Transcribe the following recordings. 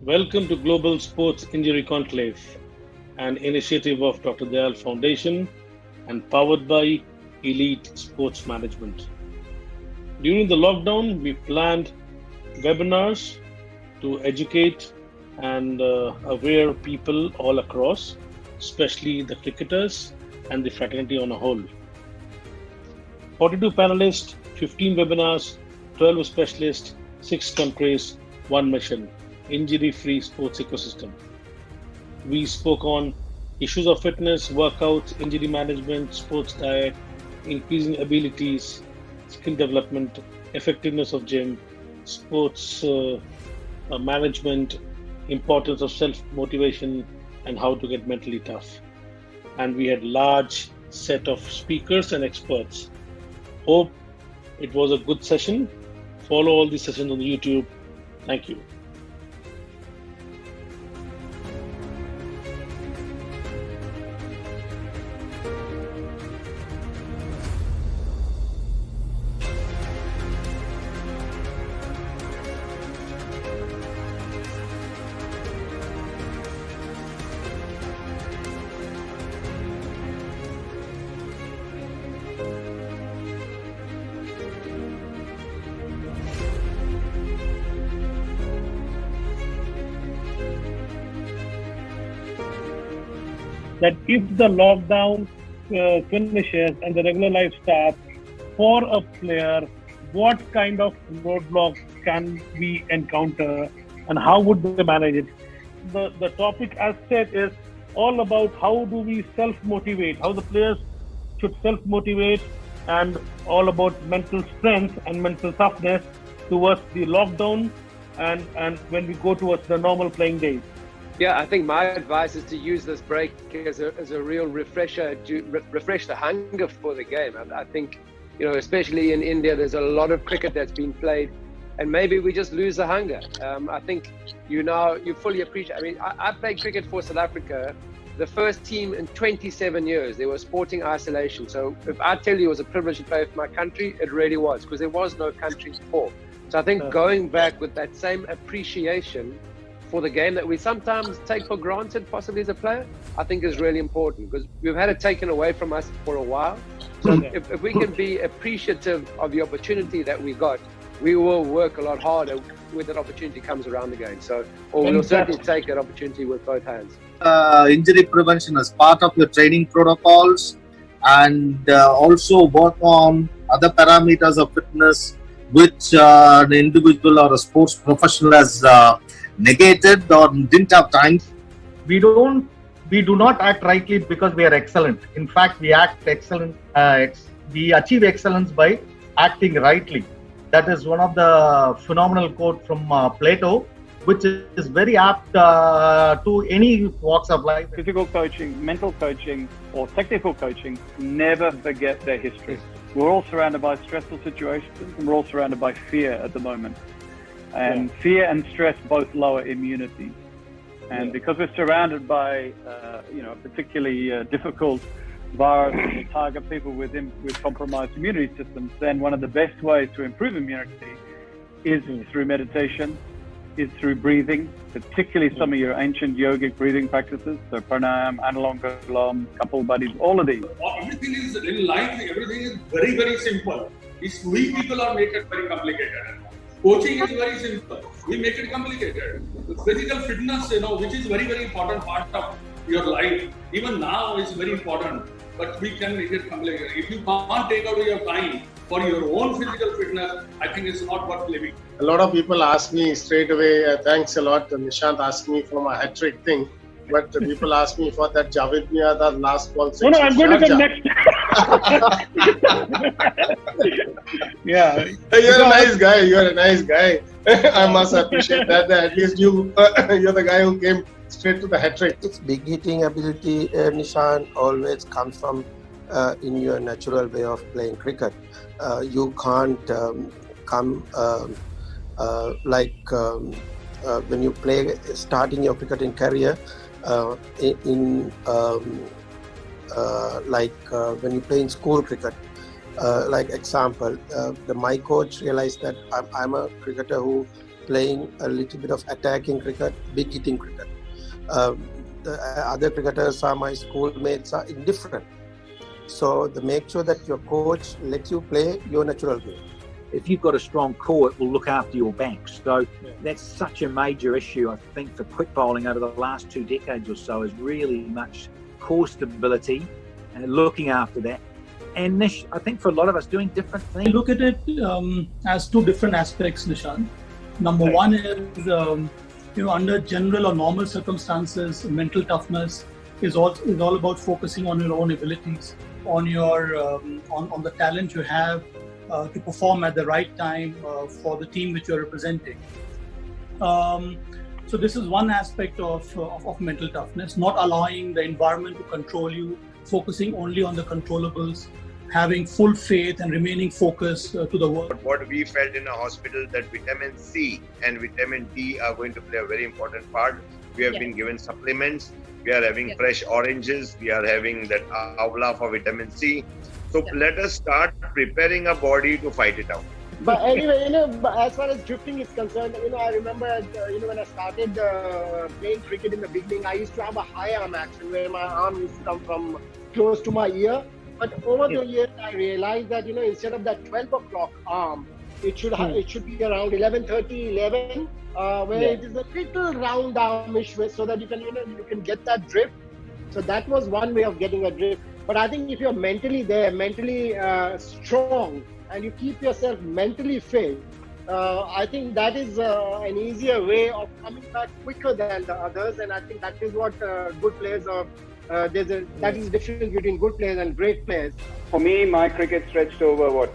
Welcome to Global Sports Injury Conclave, an initiative of Dr. Dayal Foundation and powered by Elite Sports Management. During the lockdown, we planned webinars to educate and aware people all across, especially the cricketers and the fraternity on a whole. 42 panelists, 15 webinars, 12 specialists, 6 countries, 1 mission, injury-free sports ecosystem. We spoke on issues of fitness, workouts, injury management, sports diet, increasing abilities, skill development, effectiveness of gym, sports management, importance of self-motivation, and how to get mentally tough. And we had large set of speakers and experts. Hope it was a good session. Follow all these sessions on YouTube. Thank you. That if the lockdown finishes and the regular life starts, for a player, what kind of roadblocks can we encounter and how would they manage it? The topic, as said, is all about how do we self-motivate, how the players should self-motivate, and all about mental strength and mental toughness towards the lockdown and when we go towards the normal playing days. Yeah, I think my advice is to use this break as a real refresher to refresh the hunger for the game. I think, especially in India, there's a lot of cricket that's been played, and maybe we just lose the hunger. I think you fully appreciate. I mean, I played cricket for South Africa, the first team in 27 years. They were sporting isolation. So if I tell you it was a privilege to play for my country, it really was, because there was no country before. So I think going back with that same appreciation for the game that we sometimes take for granted, possibly as a player, I think is really important, because we've had it taken away from us for a while. So if we can be appreciative of the opportunity that we got, we will work a lot harder when that opportunity comes around again. So, or we'll certainly take that opportunity with both hands. Injury prevention as part of your training protocols, and also work on other parameters of fitness which an individual or a sports professional has negated or didn't have time. We do not act rightly because we are excellent. In fact, we act excellent. We achieve excellence by acting rightly. That is one of the phenomenal quote from Plato, which is very apt to any walks of life. Physical coaching, mental coaching, or technical coaching never forget their history. We're all surrounded by stressful situations, and we're all surrounded by fear at the moment. And fear and stress both lower immunity. And because we're surrounded by, particularly difficult virus to target people with compromised immunity systems, then one of the best ways to improve immunity is through meditation, is through breathing, particularly some of your ancient yogic breathing practices, so pranayam, anulom vilom, couple buddies, all of these. Everything is in life, everything is very, very simple. We people are make it very complicated. Coaching is very simple. We make it complicated. Physical fitness, which is very, very important part of your life, even now is very important. But we can make it complicated. If you can't take out your time for your own physical fitness, I think it's not worth living. A lot of people ask me straight away, thanks a lot. Nishant asked me for my hat trick thing. But people ask me for that Javed Mia's last ball. No, I'm going to come next. Yeah. You're a nice guy. I must appreciate that. At least you're the guy who came straight to the hat trick. Its big hitting ability, Nishan, always comes from in your natural way of playing cricket. You can't come when you play, starting your cricketing career, when you play in school cricket. Like example, my coach realized that I'm a cricketer who playing a little bit of attacking cricket, big hitting cricket. The other cricketers are my schoolmates are indifferent. So make sure that your coach lets you play your natural game. If you've got a strong core, it will look after your banks. So that's such a major issue, I think, for quick bowling over the last 2 decades or so, is really much core stability and looking after that. And Nish, I think for a lot of us doing different things. I look at it as 2 different aspects, Nishan. Number one is, under general or normal circumstances, mental toughness is all about focusing on your own abilities, on your on the talent you have to perform at the right time for the team which you're representing. So this is one aspect of mental toughness, not allowing the environment to control you, focusing only on the controllables, having full faith and remaining focused to the work. What we felt in a hospital, that vitamin C and vitamin D are going to play a very important part. We have been given supplements. We are having fresh oranges. We are having that avla for vitamin C. So let us start preparing our body to fight it out. But anyway, as far as drifting is concerned, I remember, when I started playing cricket in the beginning, I used to have a high arm action where my arm used to come from close to my ear. But over the years, I realized that, instead of that 12 o'clock arm, it should be around 11:30, 11, where it is a little round armish way, so that you can get that drift. So that was one way of getting a drift. But I think if you're mentally there, mentally strong, and you keep yourself mentally fit, I think that is an easier way of coming back quicker than the others. And I think that is what good players are. That is the difference between good players and great players. For me, my cricket stretched over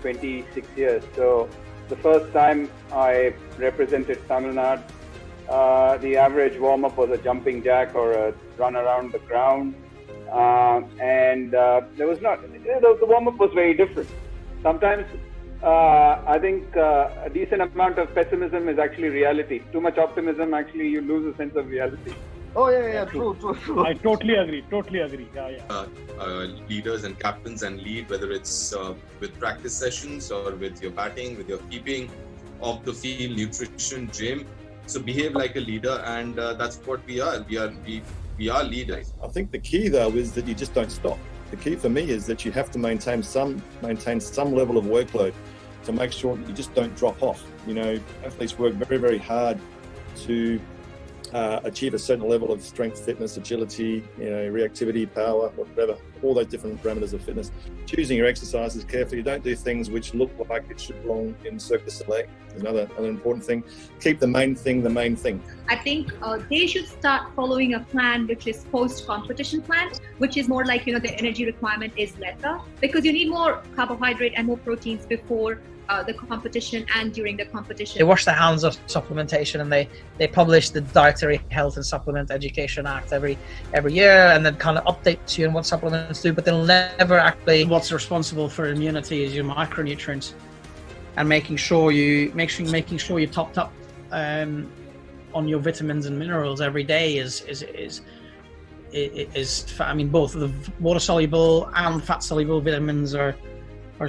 26 years. So the first time I represented Tamil Nadu, the average warm-up was a jumping jack or a run around the ground, and there was not. The warm-up was very different. Sometimes I think a decent amount of pessimism is actually reality. Too much optimism, actually, you lose a sense of reality. Oh yeah, true. I totally agree. Leaders and captains and lead, whether it's with practice sessions or with your batting, with your keeping, off the field, nutrition, gym. So behave like a leader, and that's what we are. We are leaders. I think the key though is that you just don't stop. The key for me is that you have to maintain some level of workload to make sure that you just don't drop off. Athletes work very, very hard to achieve a certain level of strength, fitness, agility, reactivity, power, whatever, all those different parameters of fitness. Choosing your exercises carefully. You don't do things which look like it should belong in Cirque du Soleil. Another important thing. Keep the main thing the main thing. I think they should start following a plan which is post-competition plan, which is more like, the energy requirement is lesser, because you need more carbohydrate and more proteins before the competition and during the competition. They wash their hands of supplementation, and they publish the Dietary Health and Supplement Education Act every year, and then kind of update you on what supplements do, but they'll never actually. What's responsible for immunity is your micronutrients, and making sure you topped up on your vitamins and minerals every day is both the water soluble and fat soluble vitamins are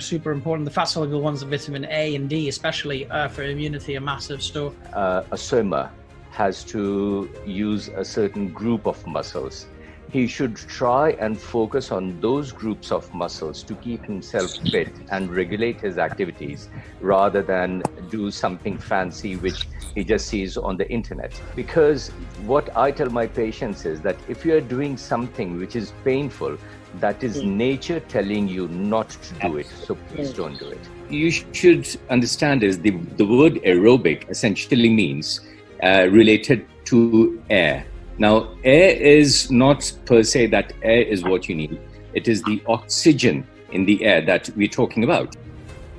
super important. The fat soluble ones, the vitamin A and D especially, for immunity are massive. So a swimmer has to use a certain group of muscles. He should try and focus on those groups of muscles to keep himself fit and regulate his activities, rather than do something fancy which he just sees on the internet. Because what I tell my patients is that if you are doing something which is painful, that is nature telling you not to do it. So please don't do it. You should understand is the word aerobic essentially means related to air. Now, air is not per se that air is what you need. It is the oxygen in the air that we're talking about.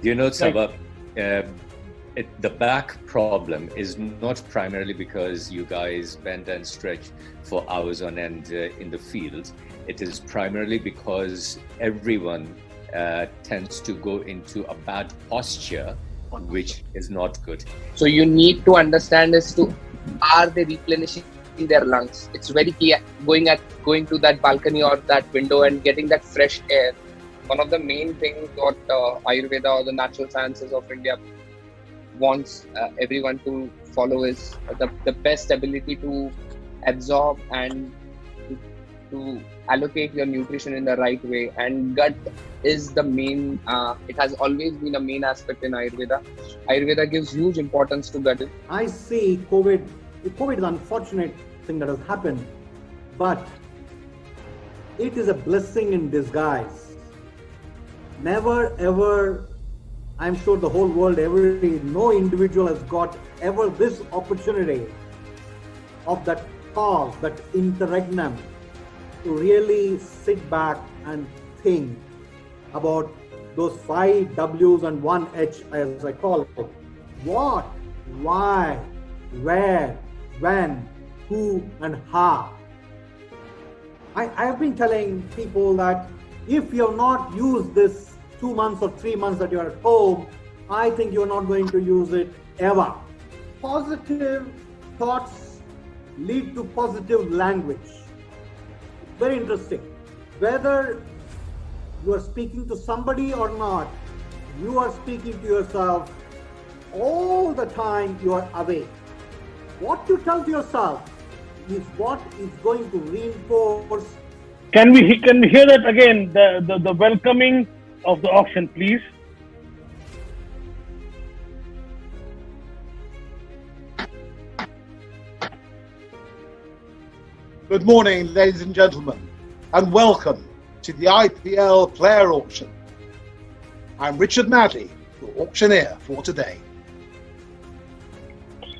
Sabah, the back problem is not primarily because you guys bend and stretch for hours on end in the field. It is primarily because everyone tends to go into a bad posture, which is not good. So you need to understand are they replenishing their lungs? It's very key. Going to that balcony or that window and getting that fresh air. One of the main things what Ayurveda or the natural sciences of India wants everyone to follow is the best ability to absorb and to allocate your nutrition in the right way. And gut is the main, it has always been a main aspect in Ayurveda. Ayurveda gives huge importance to gut. I see COVID is an unfortunate thing that has happened, but it is a blessing in disguise. Never ever, I'm sure the whole world, no individual has got ever this opportunity of that pause, that interregnum, to really sit back and think about those 5 W's and 1 H, as I call it. What, why, where, when, who, and how. I have been telling people that if you have not used this 2 months or 3 months that you are at home, I think you're not going to use it ever. Positive thoughts lead to positive language. Very interesting. Whether you are speaking to somebody or not, you are speaking to yourself all the time. You are awake. What you tell to yourself is what is going to reinforce. Can we hear that again? The welcoming of the auction, please. Good morning, ladies and gentlemen, and welcome to the IPL Player Auction. I'm Richard Madley, your auctioneer for today.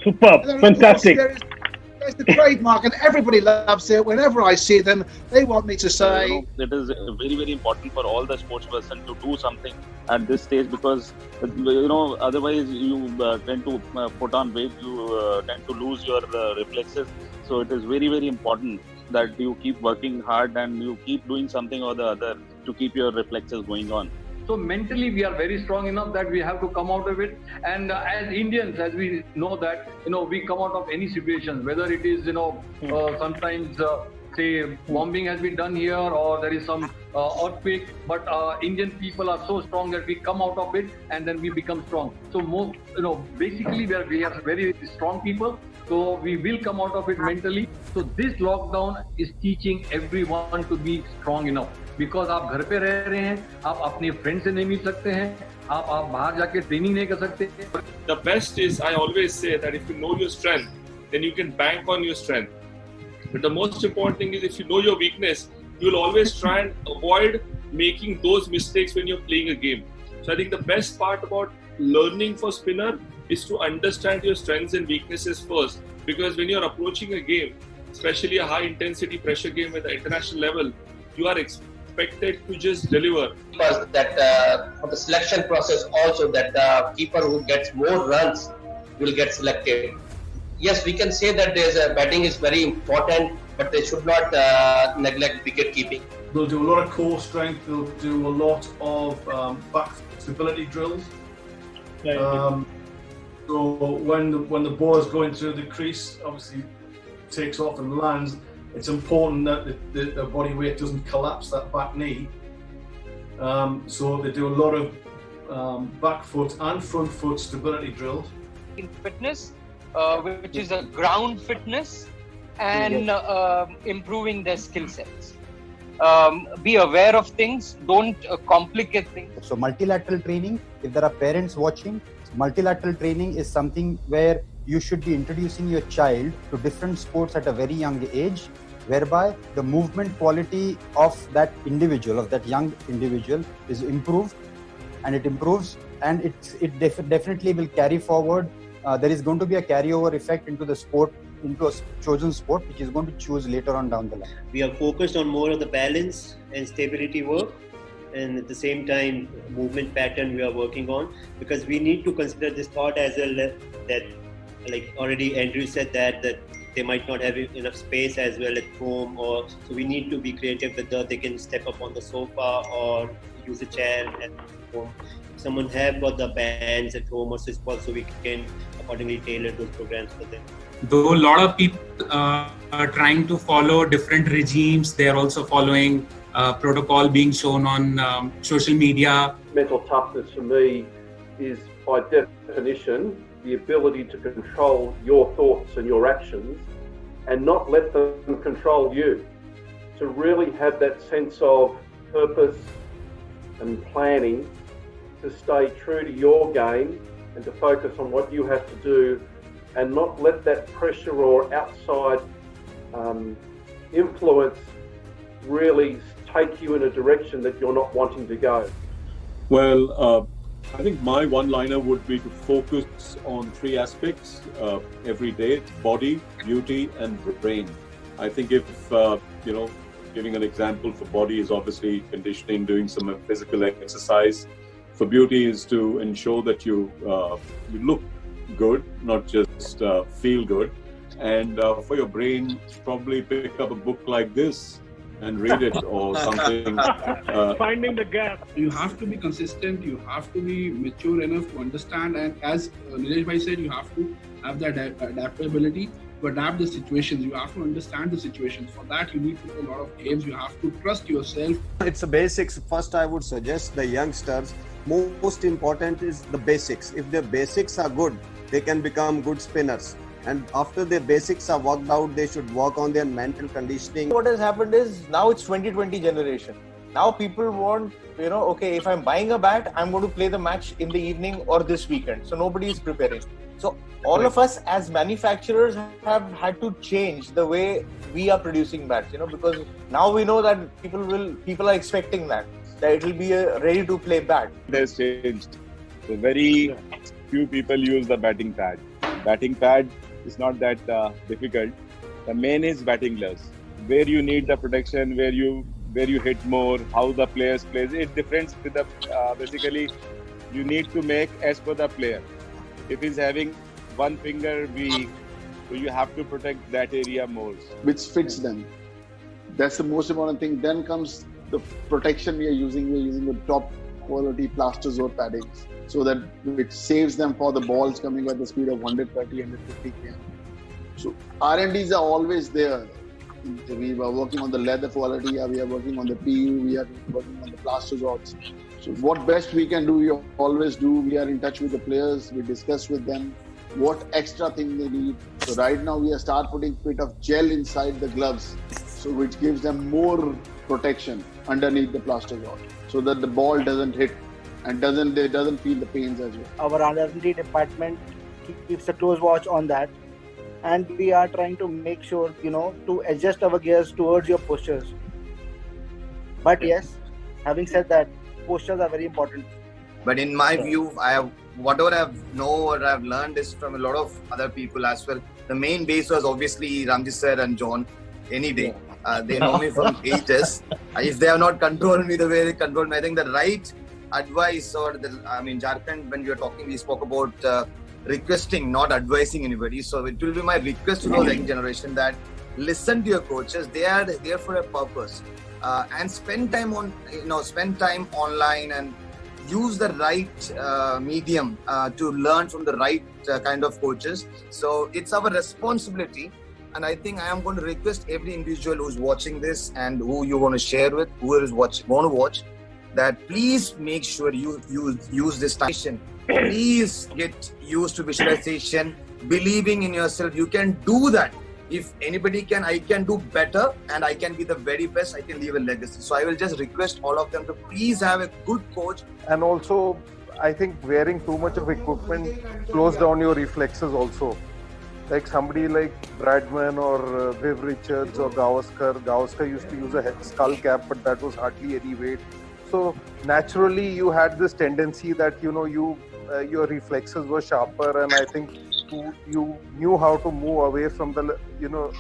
Superb, fantastic. There's the trademark, and everybody loves it. Whenever I see them, they want me to say. It is very, very important for all the sports person to do something at this stage, because otherwise you tend to put on weight, you tend to lose your reflexes. So it is very, very important that you keep working hard and you keep doing something or the other to keep your reflexes going on. So mentally we are very strong enough that we have to come out of it. And as Indians, as we know that, we come out of any situation, whether it is, sometimes say bombing has been done here or there is some earthquake, but Indian people are so strong that we come out of it and then we become strong. So basically we are very strong people. So we will come out of it mentally. So this lockdown is teaching everyone to be strong enough. Because आप घर पे रह रहे हैं, आप अपने friend से नहीं मिल सकते हैं, आप बाहर जाके ट्रेनिंग नहीं कर सकते. The best is, I always say that if you know your strength, then you can bank on your strength. But the most important thing is, if you know your weakness, you will always try and avoid making those mistakes when you're playing a game. So I think the best part about learning for spinner is to understand your strengths and weaknesses first. Because when you're approaching a game, especially a high intensity pressure game at the international level, you are expected to just deliver. That for the selection process also, that the keeper who gets more runs will get selected. Yes, we can say that batting is very important, but they should not neglect wicket keeping. They'll do a lot of core strength. They'll do a lot of back stability drills. So when the ball is going through the crease, obviously takes off and lands, it's important that the body weight doesn't collapse that back knee. So they do a lot of back foot and front foot stability drills. In fitness, which is a ground fitness, and improving their skill sets. Be aware of things, don't complicate things. So multilateral training, if there are parents watching, multilateral training is something where you should be introducing your child to different sports at a very young age, whereby the movement quality of that individual, of that young individual, is improved, and it improves, and it definitely will carry forward. There is going to be a carryover effect into the sport, into a chosen sport, which is going to choose later on down the line. We are focused on more of the balance and stability work, and at the same time, movement pattern we are working on, because we need to consider this thought as well, that, like already Andrew said, that they might not have enough space as well at home, or so we need to be creative whether they can step up on the sofa or use a chair at home. If someone have got the bands at home or switchboard, so we can accordingly tailor those programs for them. Though a lot of people are trying to follow different regimes, they are also following protocol being shown on social media. Mental toughness for me is by definition, the ability to control your thoughts and your actions and not let them control you. To really have that sense of purpose and planning, to stay true to your game and to focus on what you have to do and not let that pressure or outside influence really take you in a direction that you're not wanting to go. Well, I think my one-liner would be to focus on three aspects every day: body, beauty, and brain. I think if, giving an example for body is obviously conditioning, doing some physical exercise. For beauty is to ensure that you look good, not just feel good. And for your brain, probably pick up a book like this and read it or something. Finding the gap. You have to be consistent, you have to be mature enough to understand, and as Nilesh Bhai said, you have to have that adaptability to adapt the situations. You have to understand the situations. For that, you need to play a lot of games. You have to trust yourself. It's the basics. First, I would suggest the youngsters, most important is the basics. If their basics are good, they can become good spinners. And after their basics are worked out, they should work on their mental conditioning. What has happened is now it's 2020 generation. Now people want, okay, if I'm buying a bat, I'm going to play the match in the evening or this weekend. So nobody is preparing. So all of us as manufacturers have had to change the way we are producing bats, because now we know that people are expecting that it will be a ready to play bat. It has changed. So very few people use the batting pad. Batting pad is not that difficult. The main is batting gloves, where you need the protection, where you hit more, how the players plays. It difference with the basically you need to make as per the player. If he's having one finger weak, so you have to protect that area more. Which fits them. That's the most important thing. Then comes the protection we are using. We are using the top quality plasters or paddings, so that it saves them for the balls coming at the speed of 130, 150 km. So R&Ds are always there. We are working on the leather quality, we are working on the PU, we are working on the plaster rods. So what best we can do, we always do. We are in touch with the players, we discuss with them what extra thing they need. So right now we are start putting a bit of gel inside the gloves, so which gives them more protection underneath the plaster rod, so that the ball doesn't hit and doesn't feel the pains as well. Our R&D department keeps a close watch on that, and we are trying to make sure to adjust our gears towards your postures. But yes, having said that, postures are very important. But in my view, whatever I've learned is from a lot of other people as well. The main base was obviously Ramji sir and John. Any day, they know me from ages. If they have not controlled me the way they control me, I think the right advice Jharkhand, when we were talking, we spoke about requesting, not advising anybody. So it will be my request to the young generation that listen to your coaches. They are there for a purpose, and spend time online and use the right medium to learn from the right kind of coaches. So it's our responsibility. And I think I am going to request every individual who's watching this and who you want to share with, who is want to watch, that please make sure you use this time. Please get used to visualization, believing in yourself. You can do that. If anybody can, I can do better, and I can be the very best. I can leave a legacy. So I will just request all of them to please have a good coach. And also, I think wearing too much of equipment slows down your reflexes also. Like somebody like Bradman or Viv Richards or Gavaskar. Gavaskar used to use a skull cap, but that was hardly any weight. So naturally, you had this tendency that your reflexes were sharper, and I think you knew how to move away from the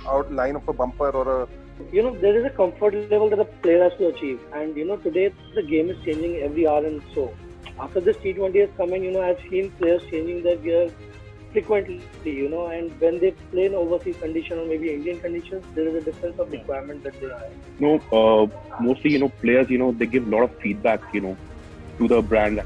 outline of a bumper or a. There is a comfort level that a player has to achieve, and today the game is changing every hour and so. After this T20 has come in, I've seen players changing their gear frequently, and when they play in overseas condition or maybe Indian conditions, there is a difference of requirement that they have. Mostly, players, they give a lot of feedback, to the brand